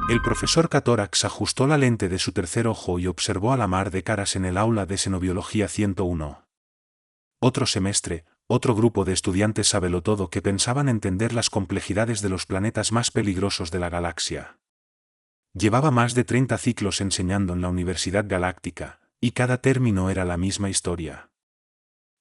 El profesor Catorax ajustó la lente de su tercer ojo y observó a la mar de caras en el aula de Xenobiología 101. Otro semestre, otro grupo de estudiantes sabelotodo que pensaban entender las complejidades de los planetas más peligrosos de la galaxia. Llevaba más de 30 ciclos enseñando en la Universidad Galáctica, y cada término era la misma historia.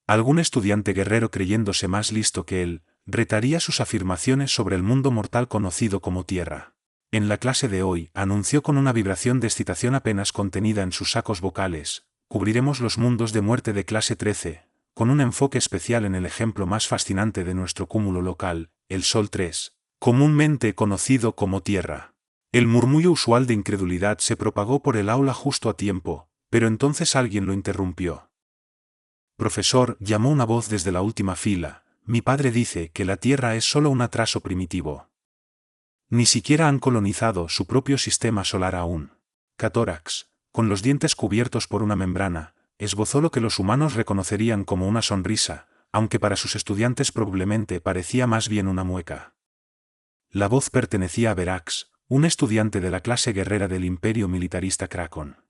Algún estudiante guerrero creyéndose más listo que él, retaría sus afirmaciones sobre el mundo mortal conocido como Tierra. En la clase de hoy, anunció con una vibración de excitación apenas contenida en sus sacos vocales, cubriremos los mundos de muerte de clase 13, con un enfoque especial en el ejemplo más fascinante de nuestro cúmulo local, el Sol 3, comúnmente conocido como Tierra. El murmullo usual de incredulidad se propagó por el aula justo a tiempo, pero entonces alguien lo interrumpió. Profesor, llamó una voz desde la última fila, mi padre dice que la Tierra es solo un atraso primitivo. Ni siquiera han colonizado su propio sistema solar aún. Catorax, con los dientes cubiertos por una membrana, esbozó lo que los humanos reconocerían como una sonrisa, aunque para sus estudiantes probablemente parecía más bien una mueca. La voz pertenecía a Verax, un estudiante de la clase guerrera del Imperio Militarista Krakon.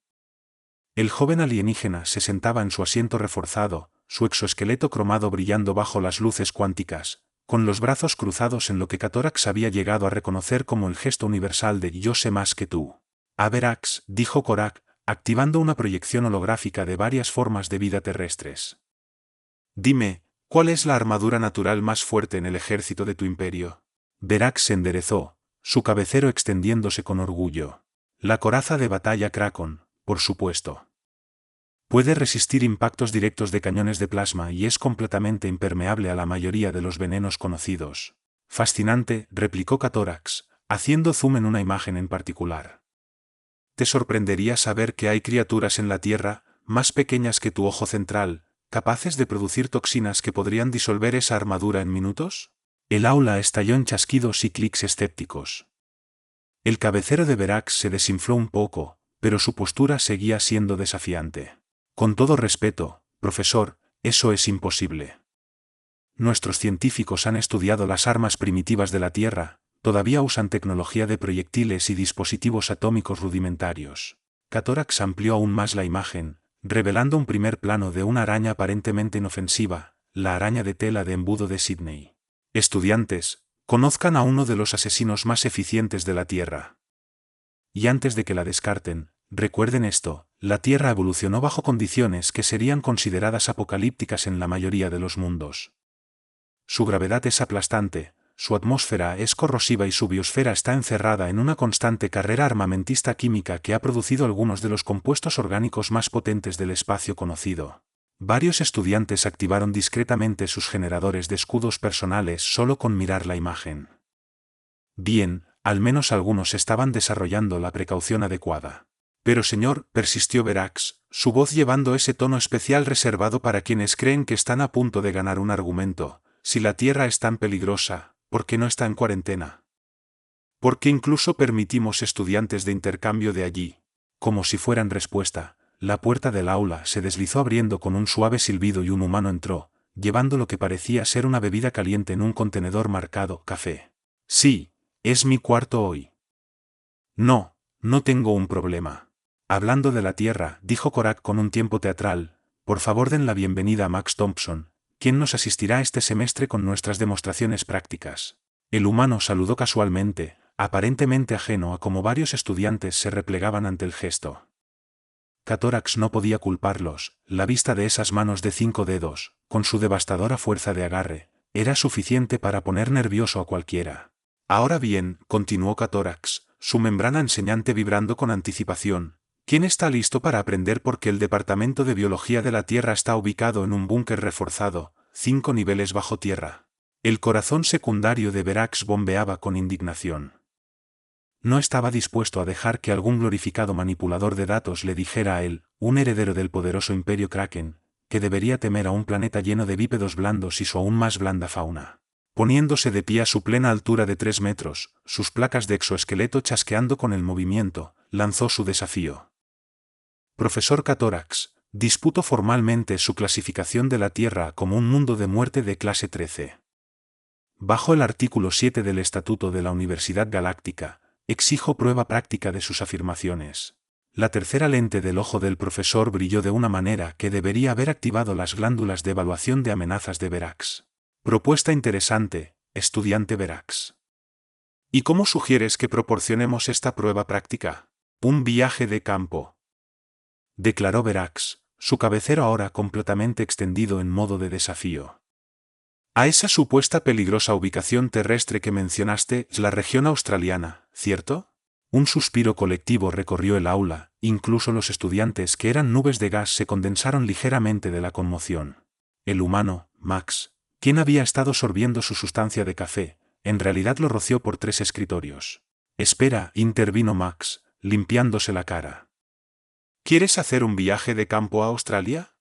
El joven alienígena se sentaba en su asiento reforzado, su exoesqueleto cromado brillando bajo las luces cuánticas, con los brazos cruzados en lo que Catorax había llegado a reconocer como el gesto universal de «yo sé más que tú». Averax, dijo Korak, activando una proyección holográfica de varias formas de vida terrestres. Dime, ¿cuál es la armadura natural más fuerte en el ejército de tu imperio? Verax se enderezó, su cabecero extendiéndose con orgullo. La coraza de batalla Krakon, por supuesto. Puede resistir impactos directos de cañones de plasma y es completamente impermeable a la mayoría de los venenos conocidos. Fascinante, replicó Catorax, haciendo zoom en una imagen en particular. Te sorprendería saber que hay criaturas en la Tierra, más pequeñas que tu ojo central, capaces de producir toxinas que podrían disolver esa armadura en minutos. El aula estalló en chasquidos y clics escépticos. El cabecero de Verax se desinfló un poco, pero su postura seguía siendo desafiante. Con todo respeto, profesor, eso es imposible. Nuestros científicos han estudiado las armas primitivas de la Tierra, todavía usan tecnología de proyectiles y dispositivos atómicos rudimentarios. Catorax amplió aún más la imagen, revelando un primer plano de una araña aparentemente inofensiva, la araña de tela de embudo de Sydney. Estudiantes, conozcan a uno de los asesinos más eficientes de la Tierra. Y antes de que la descarten, recuerden esto, la Tierra evolucionó bajo condiciones que serían consideradas apocalípticas en la mayoría de los mundos. Su gravedad es aplastante, su atmósfera es corrosiva y su biosfera está encerrada en una constante carrera armamentista química que ha producido algunos de los compuestos orgánicos más potentes del espacio conocido. Varios estudiantes activaron discretamente sus generadores de escudos personales solo con mirar la imagen. Bien, al menos algunos estaban desarrollando la precaución adecuada. Pero señor, persistió Verax, su voz llevando ese tono especial reservado para quienes creen que están a punto de ganar un argumento, si la Tierra es tan peligrosa, ¿por qué no está en cuarentena? ¿Por qué incluso permitimos estudiantes de intercambio de allí? Como si fueran respuesta, la puerta del aula se deslizó abriendo con un suave silbido y un humano entró, llevando lo que parecía ser una bebida caliente en un contenedor marcado «café». Sí, es mi cuarto hoy. No, no tengo un problema. Hablando de la Tierra, dijo Korak con un tiempo teatral, por favor den la bienvenida a Max Thompson, quien nos asistirá este semestre con nuestras demostraciones prácticas. El humano saludó casualmente, aparentemente ajeno a cómo varios estudiantes se replegaban ante el gesto. Catorax no podía culparlos, la vista de esas manos de 5 dedos, con su devastadora fuerza de agarre, era suficiente para poner nervioso a cualquiera. Ahora bien, continuó Catorax, su membrana enseñante vibrando con anticipación, ¿quién está listo para aprender por qué el Departamento de Biología de la Tierra está ubicado en un búnker reforzado, 5 niveles bajo tierra? El corazón secundario de Verax bombeaba con indignación. No estaba dispuesto a dejar que algún glorificado manipulador de datos le dijera a él, un heredero del poderoso imperio Kraken, que debería temer a un planeta lleno de bípedos blandos y su aún más blanda fauna. Poniéndose de pie a su plena altura de 3 metros, sus placas de exoesqueleto chasqueando con el movimiento, lanzó su desafío. Profesor Catorax, disputo formalmente su clasificación de la Tierra como un mundo de muerte de clase 13. Bajo el artículo 7 del Estatuto de la Universidad Galáctica, Exijo prueba práctica de sus afirmaciones. La tercera lente del ojo del profesor brilló de una manera que debería haber activado las glándulas de evaluación de amenazas de Verax. Propuesta interesante, estudiante Verax. ¿Y cómo sugieres que proporcionemos esta prueba práctica? Un viaje de campo, declaró Verax, su cabecero ahora completamente extendido en modo de desafío. A esa supuesta peligrosa ubicación terrestre que mencionaste es la región australiana, ¿cierto? Un suspiro colectivo recorrió el aula, incluso los estudiantes que eran nubes de gas se condensaron ligeramente de la conmoción. El humano, Max, quien había estado sorbiendo su sustancia de café, en realidad lo roció por 3 escritorios. Espera, intervino Max, limpiándose la cara. ¿Quieres hacer un viaje de campo a Australia?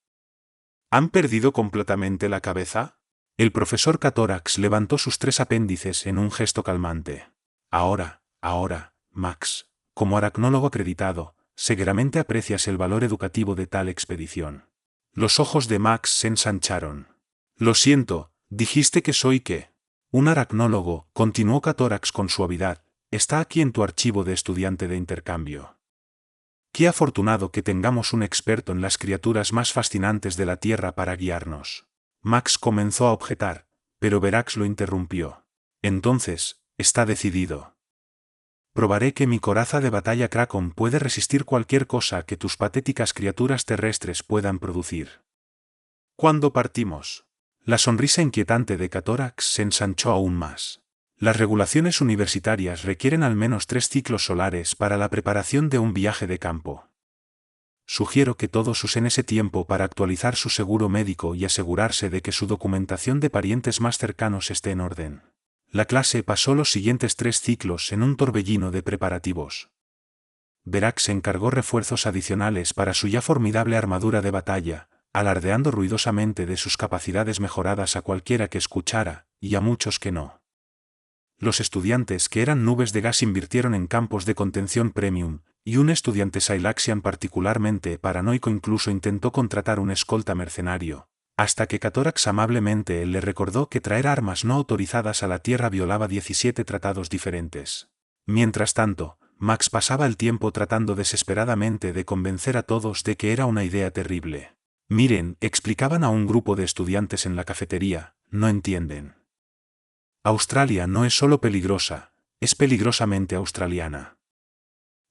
¿Han perdido completamente la cabeza? El profesor Catorax levantó sus 3 apéndices en un gesto calmante. Ahora, Max, como aracnólogo acreditado, seguramente aprecias el valor educativo de tal expedición. Los ojos de Max se ensancharon. Lo siento, ¿dijiste que soy qué? Un aracnólogo, continuó Catorax con suavidad, está aquí en tu archivo de estudiante de intercambio. Qué afortunado que tengamos un experto en las criaturas más fascinantes de la Tierra para guiarnos. Max comenzó a objetar, pero Verax lo interrumpió. Entonces, está decidido. Probaré que mi coraza de batalla Kraken puede resistir cualquier cosa que tus patéticas criaturas terrestres puedan producir. ¿Cuándo partimos? La sonrisa inquietante de Catorax se ensanchó aún más. Las regulaciones universitarias requieren al menos 3 ciclos solares para la preparación de un viaje de campo. Sugiero que todos usen ese tiempo para actualizar su seguro médico y asegurarse de que su documentación de parientes más cercanos esté en orden. La clase pasó los siguientes 3 ciclos en un torbellino de preparativos. Verax encargó refuerzos adicionales para su ya formidable armadura de batalla, alardeando ruidosamente de sus capacidades mejoradas a cualquiera que escuchara, y a muchos que no. Los estudiantes que eran nubes de gas invirtieron en campos de contención premium, y un estudiante Silaxian particularmente paranoico incluso intentó contratar un escolta mercenario, hasta que Catorax amablemente le recordó que traer armas no autorizadas a la Tierra violaba 17 tratados diferentes. Mientras tanto, Max pasaba el tiempo tratando desesperadamente de convencer a todos de que era una idea terrible. Miren, explicaban a un grupo de estudiantes en la cafetería, no entienden. Australia no es solo peligrosa, es peligrosamente australiana.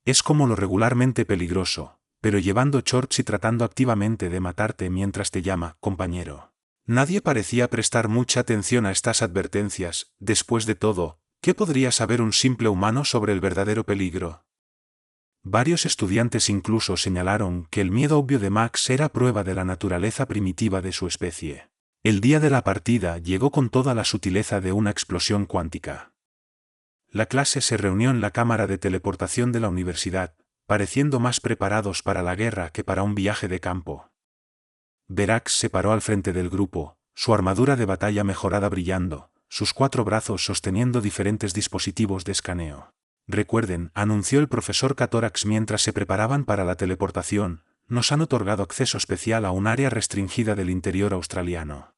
Es como lo regularmente peligroso, pero llevando shorts y tratando activamente de matarte mientras te llama compañero. Nadie parecía prestar mucha atención a estas advertencias. Después de todo, ¿qué podría saber un simple humano sobre el verdadero peligro? Varios estudiantes incluso señalaron que el miedo obvio de Max era prueba de la naturaleza primitiva de su especie. El día de la partida llegó con toda la sutileza de una explosión cuántica. La clase se reunió en la cámara de teleportación de la universidad, pareciendo más preparados para la guerra que para un viaje de campo. Verax se paró al frente del grupo, su armadura de batalla mejorada brillando, sus 4 brazos sosteniendo diferentes dispositivos de escaneo. Recuerden, anunció el profesor Catorax mientras se preparaban para la teleportación, nos han otorgado acceso especial a un área restringida del interior australiano.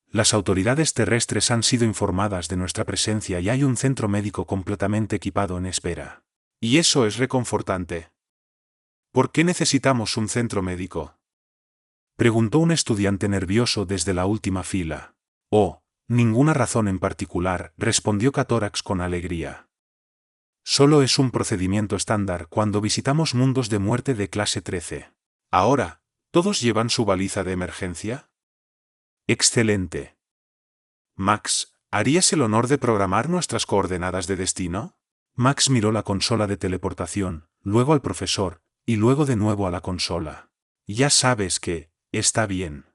Las autoridades terrestres han sido informadas de nuestra presencia y hay un centro médico completamente equipado en espera. Y eso es reconfortante. ¿Por qué necesitamos un centro médico? Preguntó un estudiante nervioso desde la última fila. Oh, ninguna razón en particular, respondió Catorax con alegría. Solo es un procedimiento estándar cuando visitamos mundos de muerte de clase 13. Ahora, ¿todos llevan su baliza de emergencia? Excelente. Max, ¿harías el honor de programar nuestras coordenadas de destino? Max miró la consola de teleportación, luego al profesor, y luego de nuevo a la consola. Ya sabes que, está bien.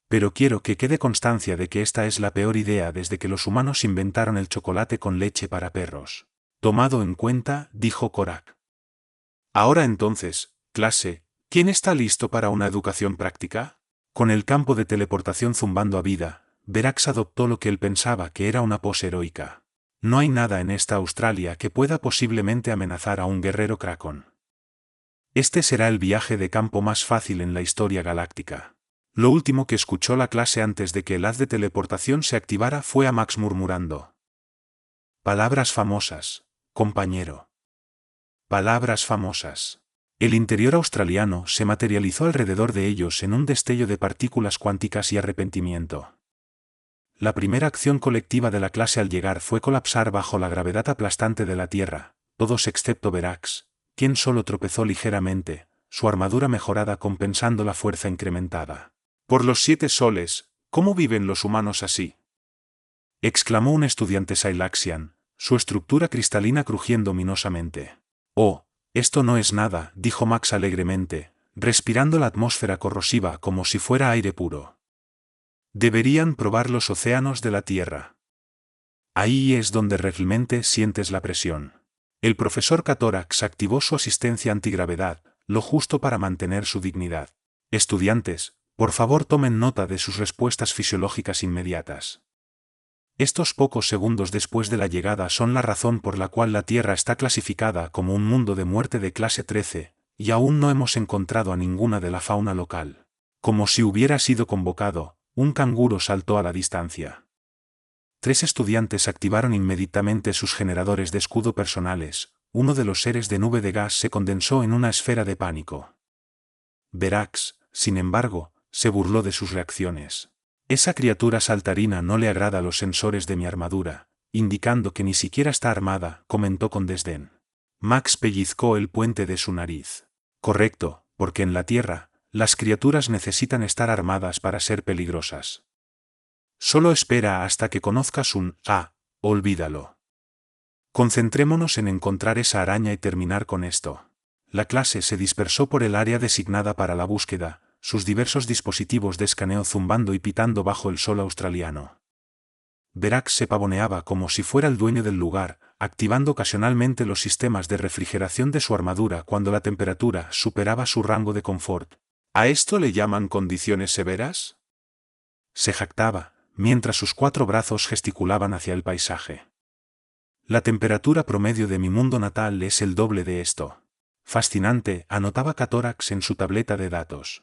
Pero quiero que quede constancia de que esta es la peor idea desde que los humanos inventaron el chocolate con leche para perros. Tomado en cuenta, dijo Korak. Ahora entonces, clase, ¿quién está listo para una educación práctica? Con el campo de teleportación zumbando a vida, Verax adoptó lo que él pensaba que era una pose heroica. No hay nada en esta Australia que pueda posiblemente amenazar a un guerrero Kraken. Este será el viaje de campo más fácil en la historia galáctica. Lo último que escuchó la clase antes de que el haz de teleportación se activara fue a Max murmurando. Palabras famosas, compañero. Palabras famosas. El interior australiano se materializó alrededor de ellos en un destello de partículas cuánticas y arrepentimiento. La primera acción colectiva de la clase al llegar fue colapsar bajo la gravedad aplastante de la Tierra, todos excepto Verax, quien solo tropezó ligeramente, su armadura mejorada compensando la fuerza incrementada. «Por los 7 soles, ¿cómo viven los humanos así?», exclamó un estudiante Sailaxian, su estructura cristalina crujiendo ominosamente. «Oh, esto no es nada», dijo Max alegremente, respirando la atmósfera corrosiva como si fuera aire puro. «Deberían probar los océanos de la Tierra. Ahí es donde realmente sientes la presión». El profesor Catorax activó su asistencia antigravedad, lo justo para mantener su dignidad. «Estudiantes, por favor tomen nota de sus respuestas fisiológicas inmediatas. Estos pocos segundos después de la llegada son la razón por la cual la Tierra está clasificada como un mundo de muerte de clase 13, y aún no hemos encontrado a ninguna de la fauna local». Como si hubiera sido convocado, un canguro saltó a la distancia. 3 estudiantes activaron inmediatamente sus generadores de escudo personales. Uno de los seres de nube de gas se condensó en una esfera de pánico. Verax, sin embargo, se burló de sus reacciones. «Esa criatura saltarina no le agrada a los sensores de mi armadura», indicando que ni siquiera está armada, comentó con desdén. Max pellizcó el puente de su nariz. «Correcto, porque en la Tierra, las criaturas necesitan estar armadas para ser peligrosas. Solo espera hasta que conozcas un olvídalo. Concentrémonos en encontrar esa araña y terminar con esto». La clase se dispersó por el área designada para la búsqueda, sus diversos dispositivos de escaneo zumbando y pitando bajo el sol australiano. Verax se pavoneaba como si fuera el dueño del lugar, activando ocasionalmente los sistemas de refrigeración de su armadura cuando la temperatura superaba su rango de confort. «¿A esto le llaman condiciones severas?», se jactaba, mientras sus 4 brazos gesticulaban hacia el paisaje. «La temperatura promedio de mi mundo natal es el doble de esto». Fascinante, anotaba Catorax en su tableta de datos.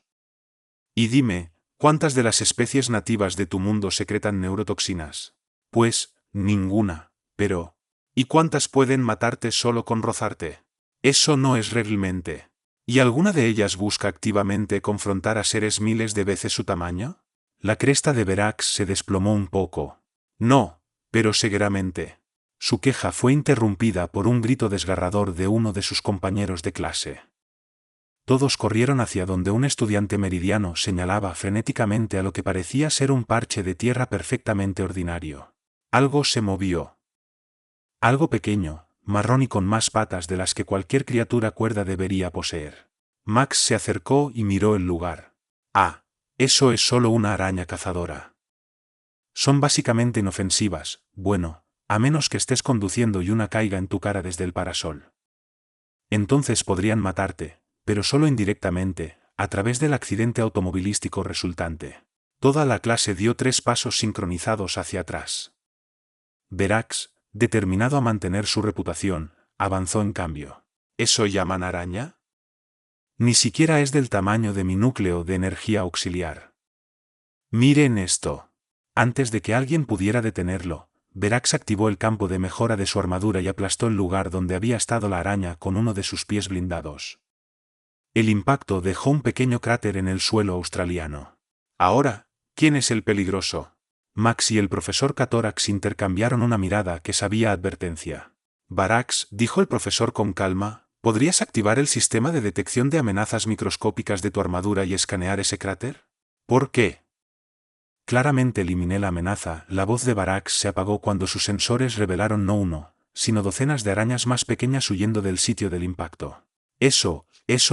«Y dime, ¿cuántas de las especies nativas de tu mundo secretan neurotoxinas?». «Pues, ninguna, pero... ¿y cuántas pueden matarte solo con rozarte?». «Eso no es realmente». «¿Y alguna de ellas busca activamente confrontar a seres miles de veces su tamaño?». La cresta de Verax se desplomó un poco. «No, pero seguramente». Su queja fue interrumpida por un grito desgarrador de uno de sus compañeros de clase. Todos corrieron hacia donde un estudiante meridiano señalaba frenéticamente a lo que parecía ser un parche de tierra perfectamente ordinario. Algo se movió. Algo pequeño, marrón y con más patas de las que cualquier criatura cuerda debería poseer. Max se acercó y miró el lugar. «Ah, eso es solo una araña cazadora. Son básicamente inofensivas, bueno, a menos que estés conduciendo y una caiga en tu cara desde el parasol. Entonces podrían matarte, pero solo indirectamente, a través del accidente automovilístico resultante». Toda la clase dio 3 pasos sincronizados hacia atrás. Verax, determinado a mantener su reputación, avanzó en cambio. «¿Eso llaman araña? Ni siquiera es del tamaño de mi núcleo de energía auxiliar. Miren esto». Antes de que alguien pudiera detenerlo, Verax activó el campo de mejora de su armadura y aplastó el lugar donde había estado la araña con uno de sus pies blindados. El impacto dejó un pequeño cráter en el suelo australiano. «Ahora, ¿quién es el peligroso?». Max y el profesor Catorax intercambiaron una mirada que sabía advertencia. «Varax», dijo el profesor con calma, «¿podrías activar el sistema de detección de amenazas microscópicas de tu armadura y escanear ese cráter?». «¿Por qué?». «Claramente eliminé la amenaza». La voz de Varax se apagó cuando sus sensores revelaron no uno, sino docenas de arañas más pequeñas huyendo del sitio del impacto. Eso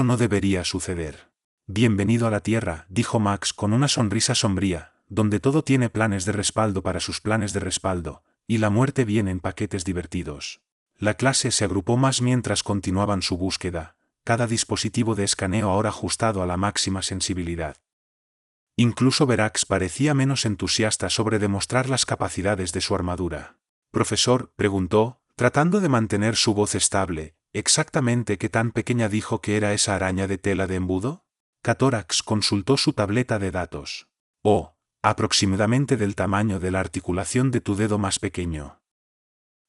no debería suceder». «Bienvenido a la Tierra», dijo Max con una sonrisa sombría, «donde todo tiene planes de respaldo para sus planes de respaldo, y la muerte viene en paquetes divertidos». La clase se agrupó más mientras continuaban su búsqueda, cada dispositivo de escaneo ahora ajustado a la máxima sensibilidad. Incluso Verax parecía menos entusiasta sobre demostrar las capacidades de su armadura. «Profesor», preguntó, tratando de mantener su voz estable, «¿exactamente qué tan pequeña dijo que era esa araña de tela de embudo?». Catorax consultó su tableta de datos. «Oh, aproximadamente del tamaño de la articulación de tu dedo más pequeño».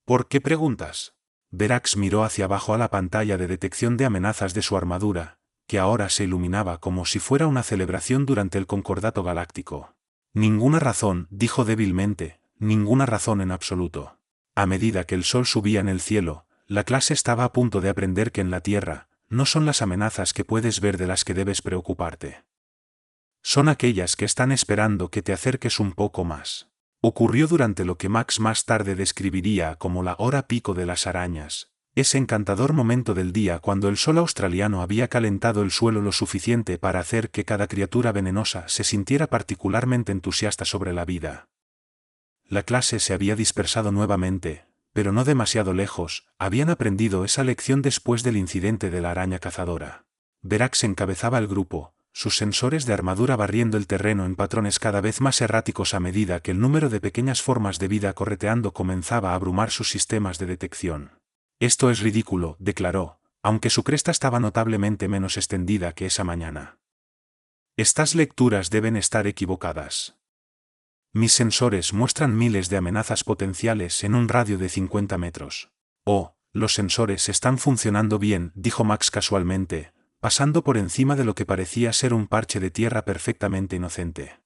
«¿Por qué preguntas?». Verax miró hacia abajo a la pantalla de detección de amenazas de su armadura, que ahora se iluminaba como si fuera una celebración durante el Concordato Galáctico. Ninguna razón, dijo débilmente, ninguna razón en absoluto. A medida que el sol subía en el cielo, la clase estaba a punto de aprender que en la Tierra, no son las amenazas que puedes ver de las que debes preocuparte. Son aquellas que están esperando que te acerques un poco más. Ocurrió durante lo que Max más tarde describiría como la hora pico de las arañas, ese encantador momento del día cuando el sol australiano había calentado el suelo lo suficiente para hacer que cada criatura venenosa se sintiera particularmente entusiasta sobre la vida. La clase se había dispersado nuevamente, pero no demasiado lejos, habían aprendido esa lección después del incidente de la araña cazadora. Verax encabezaba el grupo, sus sensores de armadura barriendo el terreno en patrones cada vez más erráticos a medida que el número de pequeñas formas de vida correteando comenzaba a abrumar sus sistemas de detección. Esto es ridículo, declaró, aunque su cresta estaba notablemente menos extendida que esa mañana. Estas lecturas deben estar equivocadas. Mis sensores muestran miles de amenazas potenciales en un radio de 50 metros. Oh, los sensores están funcionando bien, dijo Max casualmente, pasando por encima de lo que parecía ser un parche de tierra perfectamente inocente.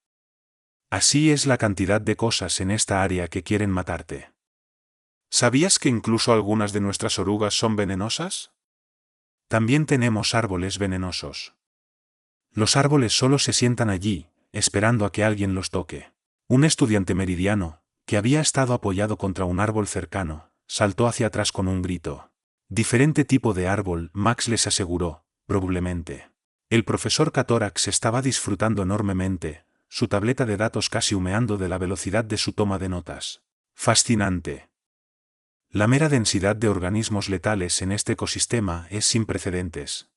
Así es la cantidad de cosas en esta área que quieren matarte. ¿Sabías que incluso algunas de nuestras orugas son venenosas? También tenemos árboles venenosos. Los árboles solo se sientan allí, esperando a que alguien los toque. Un estudiante meridiano, que había estado apoyado contra un árbol cercano, saltó hacia atrás con un grito. Diferente tipo de árbol, Max les aseguró, probablemente. El profesor Catorax estaba disfrutando enormemente, su tableta de datos casi humeando de la velocidad de su toma de notas. Fascinante. La mera densidad de organismos letales en este ecosistema es sin precedentes.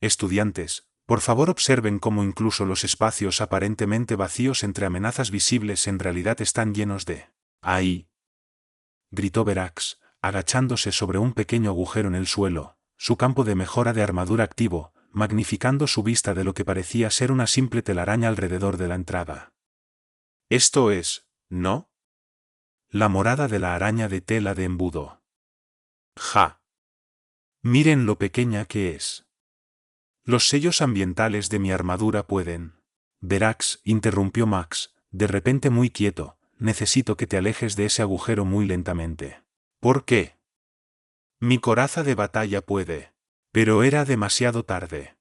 Estudiantes, por favor observen cómo incluso los espacios aparentemente vacíos entre amenazas visibles en realidad están llenos de... ¡Ahí! Gritó Verax, agachándose sobre un pequeño agujero en el suelo, su campo de mejora de armadura activo, magnificando su vista de lo que parecía ser una simple telaraña alrededor de la entrada. Esto es, ¿no? La morada de la araña de tela de embudo. ¡Ja! Miren lo pequeña que es. Los sellos ambientales de mi armadura pueden... Verax, interrumpió Max, de repente muy quieto, necesito que te alejes de ese agujero muy lentamente. ¿Por qué? Mi coraza de batalla puede. Pero era demasiado tarde.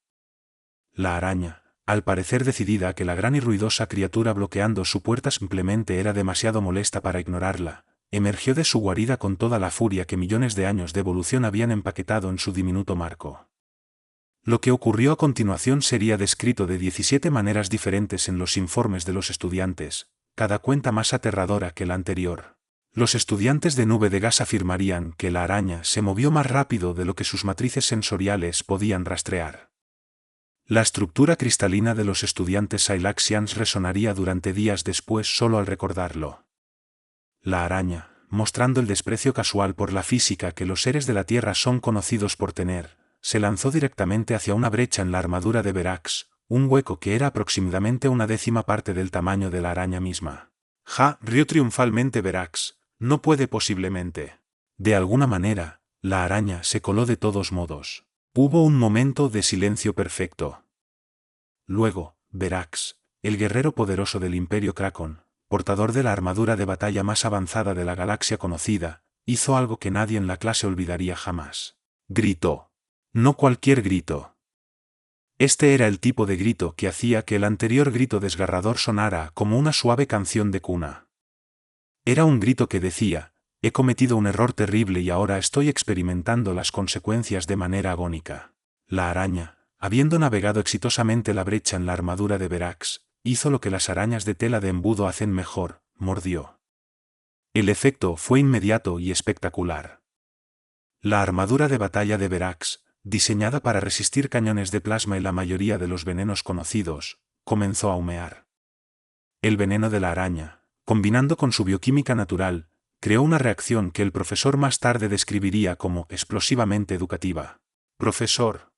La araña, al parecer decidida a que la gran y ruidosa criatura bloqueando su puerta simplemente era demasiado molesta para ignorarla, emergió de su guarida con toda la furia que millones de años de evolución habían empaquetado en su diminuto marco. Lo que ocurrió a continuación sería descrito de 17 maneras diferentes en los informes de los estudiantes, cada cuenta más aterradora que la anterior. Los estudiantes de nube de gas afirmarían que la araña se movió más rápido de lo que sus matrices sensoriales podían rastrear. La estructura cristalina de los estudiantes Silaxians resonaría durante días después solo al recordarlo. La araña, mostrando el desprecio casual por la física que los seres de la Tierra son conocidos por tener, se lanzó directamente hacia una brecha en la armadura de Verax, un hueco que era aproximadamente una décima parte del tamaño de la araña misma. Ja, rió triunfalmente Verax, no puede posiblemente. De alguna manera, la araña se coló de todos modos. Hubo un momento de silencio perfecto. Luego, Verax, el guerrero poderoso del Imperio Krakon, portador de la armadura de batalla más avanzada de la galaxia conocida, hizo algo que nadie en la clase olvidaría jamás. Gritó. No cualquier grito. Este era el tipo de grito que hacía que el anterior grito desgarrador sonara como una suave canción de cuna. Era un grito que decía, he cometido un error terrible y ahora estoy experimentando las consecuencias de manera agónica. La araña, habiendo navegado exitosamente la brecha en la armadura de Verax, hizo lo que las arañas de tela de embudo hacen mejor, mordió. El efecto fue inmediato y espectacular. La armadura de batalla de Verax, diseñada para resistir cañones de plasma y la mayoría de los venenos conocidos, comenzó a humear. El veneno de la araña, combinando con su bioquímica natural, creó una reacción que el profesor más tarde describiría como explosivamente educativa. Profesor.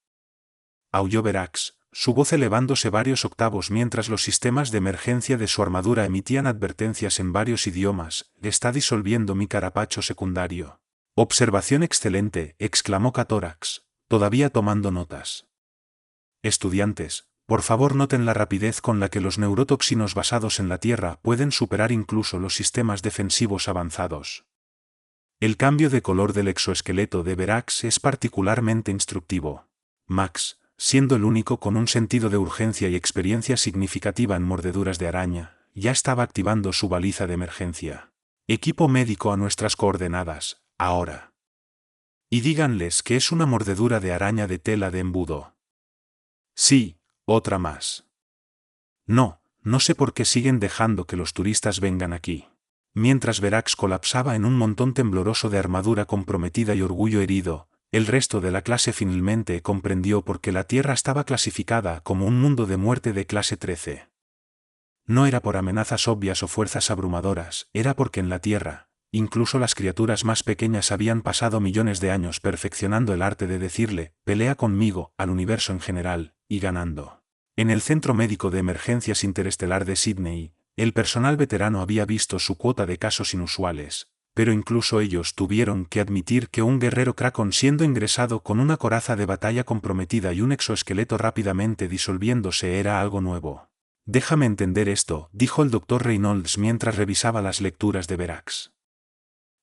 Aulló Verax, su voz elevándose varios octavos mientras los sistemas de emergencia de su armadura emitían advertencias en varios idiomas, está disolviendo mi carapacho secundario. Observación excelente, exclamó Catórax, todavía tomando notas. Estudiantes, por favor noten la rapidez con la que los neurotoxinos basados en la Tierra pueden superar incluso los sistemas defensivos avanzados. El cambio de color del exoesqueleto de Verax es particularmente instructivo. Max, siendo el único con un sentido de urgencia y experiencia significativa en mordeduras de araña, ya estaba activando su baliza de emergencia. Equipo médico a nuestras coordenadas, ahora. Y díganles que es una mordedura de araña de tela de embudo. Sí, otra más. No sé por qué siguen dejando que los turistas vengan aquí. Mientras Verax colapsaba en un montón tembloroso de armadura comprometida y orgullo herido, el resto de la clase finalmente comprendió por qué la Tierra estaba clasificada como un mundo de muerte de clase 13. No era por amenazas obvias o fuerzas abrumadoras, era porque en la Tierra, incluso las criaturas más pequeñas habían pasado millones de años perfeccionando el arte de decirle, pelea conmigo, al universo en general, y ganando. En el Centro Médico de Emergencias Interestelar de Sydney, el personal veterano había visto su cuota de casos inusuales, pero incluso ellos tuvieron que admitir que un guerrero Kraken siendo ingresado con una coraza de batalla comprometida y un exoesqueleto rápidamente disolviéndose era algo nuevo. Déjame entender esto, dijo el Dr. Reynolds mientras revisaba las lecturas de Verax.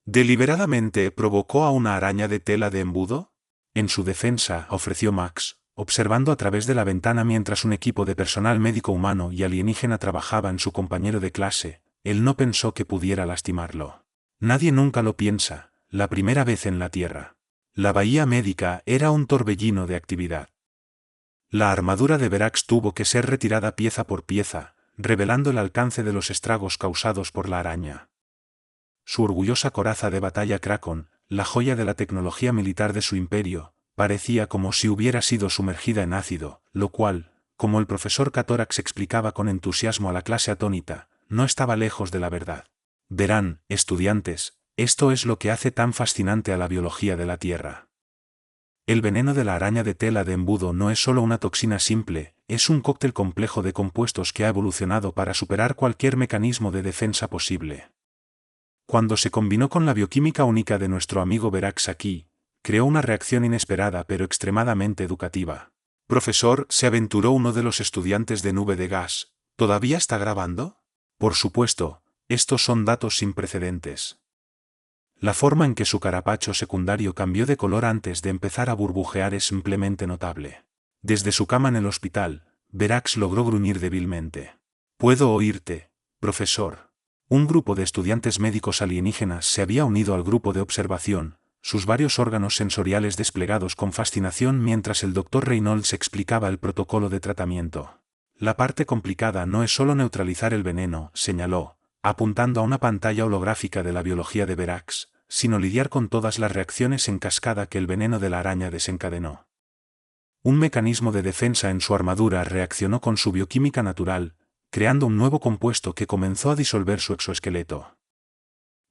¿Deliberadamente provocó a una araña de tela de embudo? En su defensa, ofreció Max, observando a través de la ventana mientras un equipo de personal médico humano y alienígena trabajaba en su compañero de clase, él no pensó que pudiera lastimarlo. Nadie nunca lo piensa, la primera vez en la Tierra. La bahía médica era un torbellino de actividad. La armadura de Verax tuvo que ser retirada pieza por pieza, revelando el alcance de los estragos causados por la araña. Su orgullosa coraza de batalla Kraken, la joya de la tecnología militar de su imperio, parecía como si hubiera sido sumergida en ácido, lo cual, como el profesor Catórax explicaba con entusiasmo a la clase atónita, no estaba lejos de la verdad. Verán, estudiantes, esto es lo que hace tan fascinante a la biología de la Tierra. El veneno de la araña de tela de embudo no es solo una toxina simple, es un cóctel complejo de compuestos que ha evolucionado para superar cualquier mecanismo de defensa posible. Cuando se combinó con la bioquímica única de nuestro amigo Verax aquí, creó una reacción inesperada pero extremadamente educativa. Profesor, se aventuró uno de los estudiantes de nube de gas, ¿todavía está grabando? Por supuesto, estos son datos sin precedentes. La forma en que su carapacho secundario cambió de color antes de empezar a burbujear es simplemente notable. Desde su cama en el hospital, Verax logró gruñir débilmente. Puedo oírte, profesor. Un grupo de estudiantes médicos alienígenas se había unido al grupo de observación, sus varios órganos sensoriales desplegados con fascinación mientras el Dr. Reynolds explicaba el protocolo de tratamiento. La parte complicada no es solo neutralizar el veneno, señaló, apuntando a una pantalla holográfica de la biología de Verax, sino lidiar con todas las reacciones en cascada que el veneno de la araña desencadenó. Un mecanismo de defensa en su armadura reaccionó con su bioquímica natural, creando un nuevo compuesto que comenzó a disolver su exoesqueleto.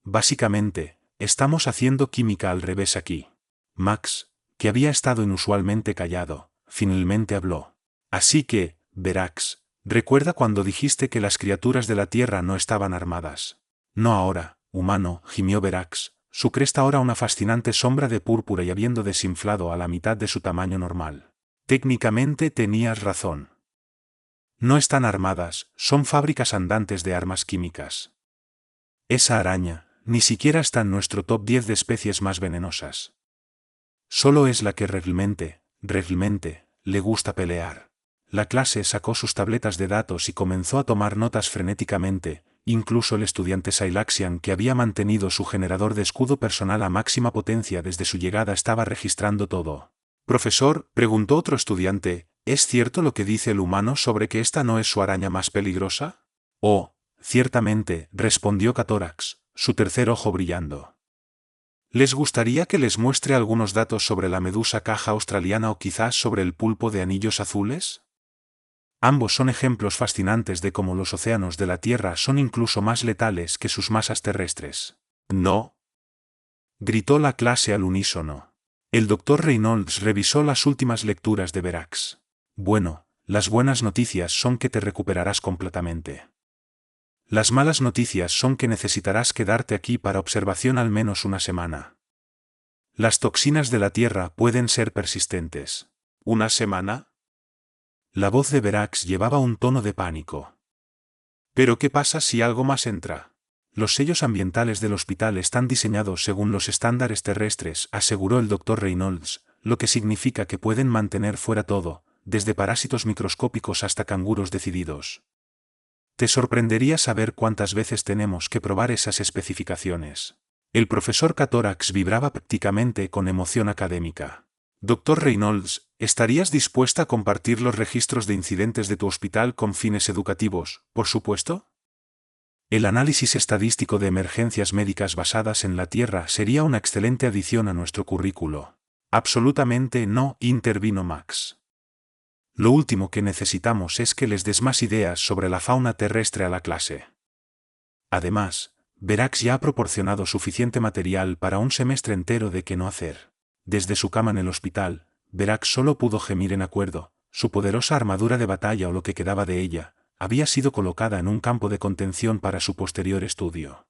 Básicamente, estamos haciendo química al revés aquí. Max, que había estado inusualmente callado, finalmente habló. Así que, Verax, recuerda cuando dijiste que las criaturas de la Tierra no estaban armadas. No ahora, humano, gimió Verax, su cresta ahora una fascinante sombra de púrpura y habiendo desinflado a la mitad de su tamaño normal. Técnicamente tenías razón. No están armadas, son fábricas andantes de armas químicas. Esa araña, ni siquiera está en nuestro top 10 de especies más venenosas. Solo es la que realmente, le gusta pelear. La clase sacó sus tabletas de datos y comenzó a tomar notas frenéticamente, incluso el estudiante Silaxian que había mantenido su generador de escudo personal a máxima potencia desde su llegada estaba registrando todo. Profesor, preguntó otro estudiante, ¿es cierto lo que dice el humano sobre que esta no es su araña más peligrosa? Oh, ciertamente, respondió Catórax, su tercer ojo brillando. ¿Les gustaría que les muestre algunos datos sobre la medusa caja australiana o quizás sobre el pulpo de anillos azules? Ambos son ejemplos fascinantes de cómo los océanos de la Tierra son incluso más letales que sus masas terrestres. No, gritó la clase al unísono. El Dr. Reynolds revisó las últimas lecturas de Verax. Bueno, las buenas noticias son que te recuperarás completamente. Las malas noticias son que necesitarás quedarte aquí para observación al menos una semana. Las toxinas de la Tierra pueden ser persistentes. ¿Una semana? La voz de Verax llevaba un tono de pánico. ¿Pero qué pasa si algo más entra? Los sellos ambientales del hospital están diseñados según los estándares terrestres, aseguró el Dr. Reynolds, lo que significa que pueden mantener fuera todo, desde parásitos microscópicos hasta canguros decididos. Te sorprendería saber cuántas veces tenemos que probar esas especificaciones. El profesor Catorax vibraba prácticamente con emoción académica. Dr. Reynolds, ¿estarías dispuesta a compartir los registros de incidentes de tu hospital con fines educativos, por supuesto? El análisis estadístico de emergencias médicas basadas en la Tierra sería una excelente adición a nuestro currículo. Absolutamente no, intervino Max. Lo último que necesitamos es que les des más ideas sobre la fauna terrestre a la clase. Además, Verax ya ha proporcionado suficiente material para un semestre entero de qué no hacer. Desde su cama en el hospital, Verax solo pudo gemir en acuerdo. Su poderosa armadura de batalla o lo que quedaba de ella, había sido colocada en un campo de contención para su posterior estudio.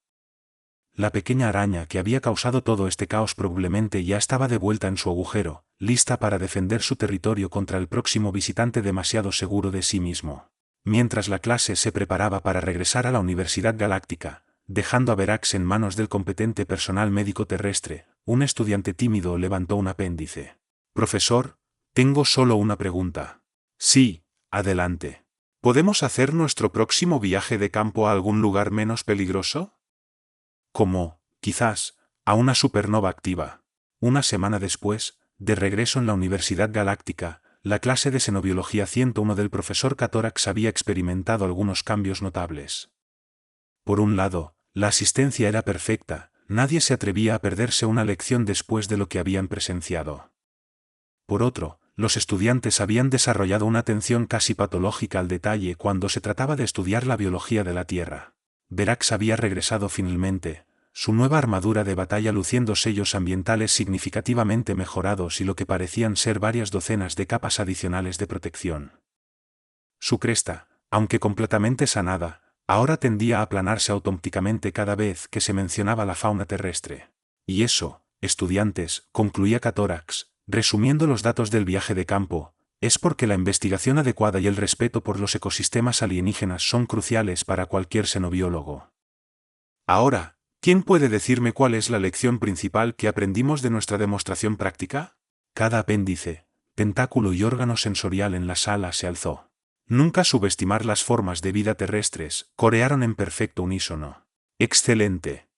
La pequeña araña que había causado todo este caos probablemente ya estaba de vuelta en su agujero, lista para defender su territorio contra el próximo visitante demasiado seguro de sí mismo. Mientras la clase se preparaba para regresar a la Universidad Galáctica, dejando a Verax en manos del competente personal médico terrestre, un estudiante tímido levantó un apéndice. Profesor, tengo solo una pregunta. Sí, adelante. ¿Podemos hacer nuestro próximo viaje de campo a algún lugar menos peligroso? Como, quizás, a una supernova activa. Una semana después, de regreso en la Universidad Galáctica, la clase de Xenobiología 101 del profesor Catorax había experimentado algunos cambios notables. Por un lado, la asistencia era perfecta, nadie se atrevía a perderse una lección después de lo que habían presenciado. Por otro, los estudiantes habían desarrollado una atención casi patológica al detalle cuando se trataba de estudiar la biología de la Tierra. Verax había regresado finalmente, su nueva armadura de batalla luciendo sellos ambientales significativamente mejorados y lo que parecían ser varias docenas de capas adicionales de protección. Su cresta, aunque completamente sanada, ahora tendía a aplanarse automáticamente cada vez que se mencionaba la fauna terrestre. Y eso, estudiantes, concluía Catorax, resumiendo los datos del viaje de campo, es porque la investigación adecuada y el respeto por los ecosistemas alienígenas son cruciales para cualquier xenobiólogo. Ahora, ¿quién puede decirme cuál es la lección principal que aprendimos de nuestra demostración práctica? Cada apéndice, tentáculo y órgano sensorial en la sala se alzó. Nunca subestimar las formas de vida terrestres, corearon en perfecto unísono. Excelente.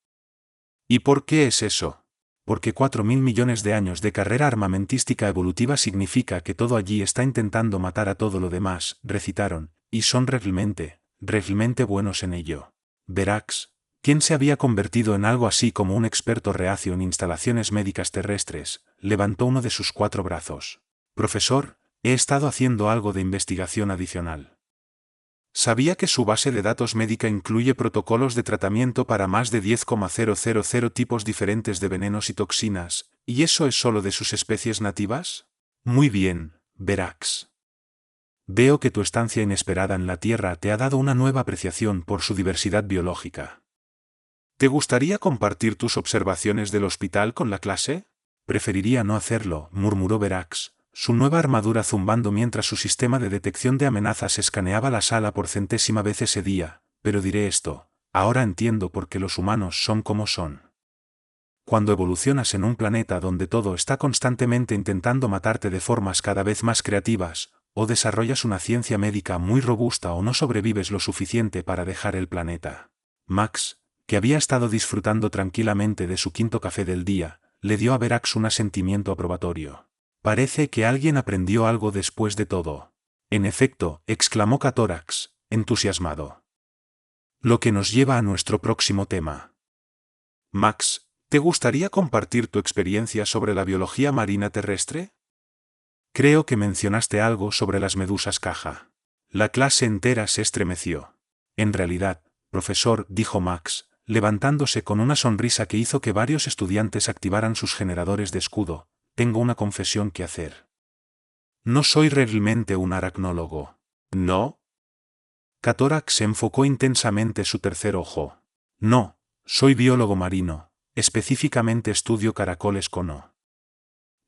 ¿Y por qué es eso? Porque 4.000 millones de años de carrera armamentística evolutiva significa que todo allí está intentando matar a todo lo demás, recitaron, y son realmente buenos en ello. Verax, quien se había convertido en algo así como un experto reacio en instalaciones médicas terrestres, levantó uno de sus 4 brazos. Profesor, he estado haciendo algo de investigación adicional. ¿Sabía que su base de datos médica incluye protocolos de tratamiento para más de 10,000 tipos diferentes de venenos y toxinas, y eso es solo de sus especies nativas? Muy bien, Verax. Veo que tu estancia inesperada en la Tierra te ha dado una nueva apreciación por su diversidad biológica. ¿Te gustaría compartir tus observaciones del hospital con la clase? Preferiría no hacerlo, murmuró Verax, su nueva armadura zumbando mientras su sistema de detección de amenazas escaneaba la sala por 100ª vez ese día, pero diré esto, ahora entiendo por qué los humanos son como son. Cuando evolucionas en un planeta donde todo está constantemente intentando matarte de formas cada vez más creativas, o desarrollas una ciencia médica muy robusta o no sobrevives lo suficiente para dejar el planeta. Max, que había estado disfrutando tranquilamente de su 5.º café del día, le dio a Verax un asentimiento aprobatorio. Parece que alguien aprendió algo después de todo. En efecto, exclamó Catorax, entusiasmado. Lo que nos lleva a nuestro próximo tema. Max, ¿te gustaría compartir tu experiencia sobre la biología marina terrestre? Creo que mencionaste algo sobre las medusas caja. La clase entera se estremeció. En realidad, profesor, dijo Max, levantándose con una sonrisa que hizo que varios estudiantes activaran sus generadores de escudo, tengo una confesión que hacer. No soy realmente un aracnólogo. ¿No? Catorax se enfocó intensamente su tercer ojo. No, soy biólogo marino, específicamente estudio caracoles cono.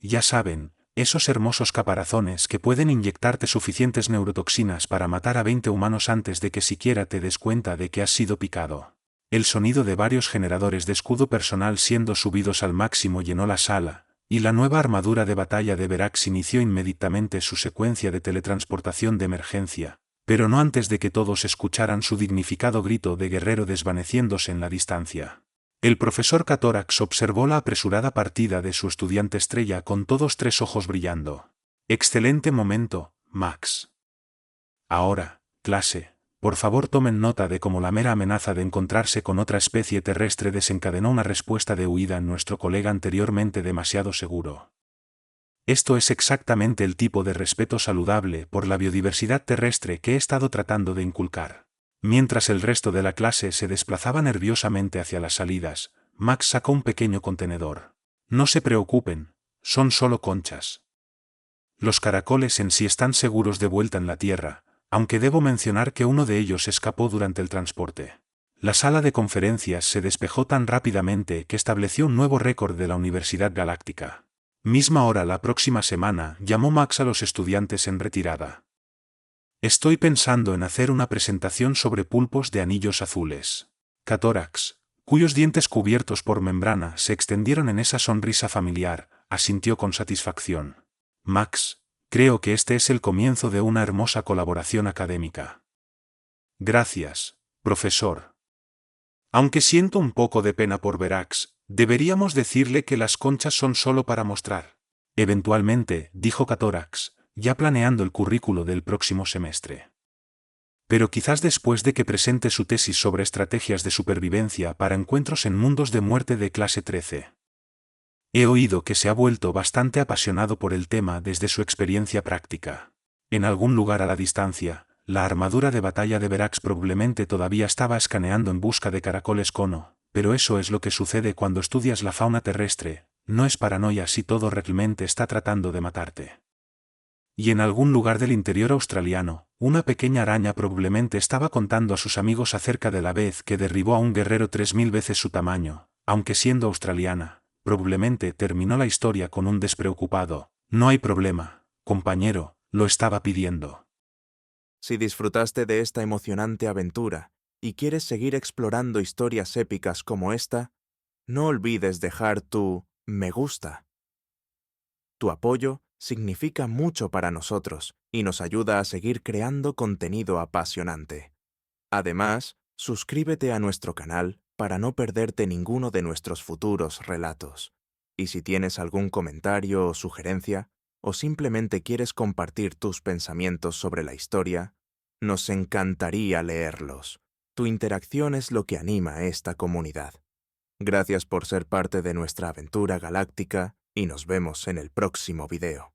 Ya saben, esos hermosos caparazones que pueden inyectarte suficientes neurotoxinas para matar a 20 humanos antes de que siquiera te des cuenta de que has sido picado. El sonido de varios generadores de escudo personal siendo subidos al máximo llenó la sala, y la nueva armadura de batalla de Verax inició inmediatamente su secuencia de teletransportación de emergencia, pero no antes de que todos escucharan su dignificado grito de guerrero desvaneciéndose en la distancia. El profesor Catorax observó la apresurada partida de su estudiante estrella con todos tres ojos brillando. Excelente momento, Max. Ahora, clase, por favor tomen nota de cómo la mera amenaza de encontrarse con otra especie terrestre desencadenó una respuesta de huida en nuestro colega anteriormente demasiado seguro. Esto es exactamente el tipo de respeto saludable por la biodiversidad terrestre que he estado tratando de inculcar. Mientras el resto de la clase se desplazaba nerviosamente hacia las salidas, Max sacó un pequeño contenedor. No se preocupen, son solo conchas. Los caracoles en sí están seguros de vuelta en la Tierra, aunque debo mencionar que uno de ellos escapó durante el transporte. La sala de conferencias se despejó tan rápidamente que estableció un nuevo récord de la Universidad Galáctica. Misma hora la próxima semana, llamó Max a los estudiantes en retirada. Estoy pensando en hacer una presentación sobre pulpos de anillos azules. Catorax, cuyos dientes cubiertos por membrana se extendieron en esa sonrisa familiar, asintió con satisfacción. Max, creo que este es el comienzo de una hermosa colaboración académica. Gracias, profesor. Aunque siento un poco de pena por Verax, deberíamos decirle que las conchas son solo para mostrar. Eventualmente, dijo Catorax, ya planeando el currículo del próximo semestre. Pero quizás después de que presente su tesis sobre estrategias de supervivencia para encuentros en mundos de muerte de clase 13. He oído que se ha vuelto bastante apasionado por el tema desde su experiencia práctica. En algún lugar a la distancia, la armadura de batalla de Verax probablemente todavía estaba escaneando en busca de caracoles cono, pero eso es lo que sucede cuando estudias la fauna terrestre, no es paranoia si todo realmente está tratando de matarte. Y en algún lugar del interior australiano, una pequeña araña probablemente estaba contando a sus amigos acerca de la vez que derribó a un guerrero 3000 veces su tamaño, aunque siendo australiana, probablemente terminó la historia con un despreocupado, no hay problema, compañero, lo estaba pidiendo. Si disfrutaste de esta emocionante aventura y quieres seguir explorando historias épicas como esta, no olvides dejar tu me gusta. Tu apoyo significa mucho para nosotros y nos ayuda a seguir creando contenido apasionante. Además, suscríbete a nuestro canal para no perderte ninguno de nuestros futuros relatos. Y si tienes algún comentario o sugerencia, o simplemente quieres compartir tus pensamientos sobre la historia, nos encantaría leerlos. Tu interacción es lo que anima a esta comunidad. Gracias por ser parte de nuestra aventura galáctica y nos vemos en el próximo video.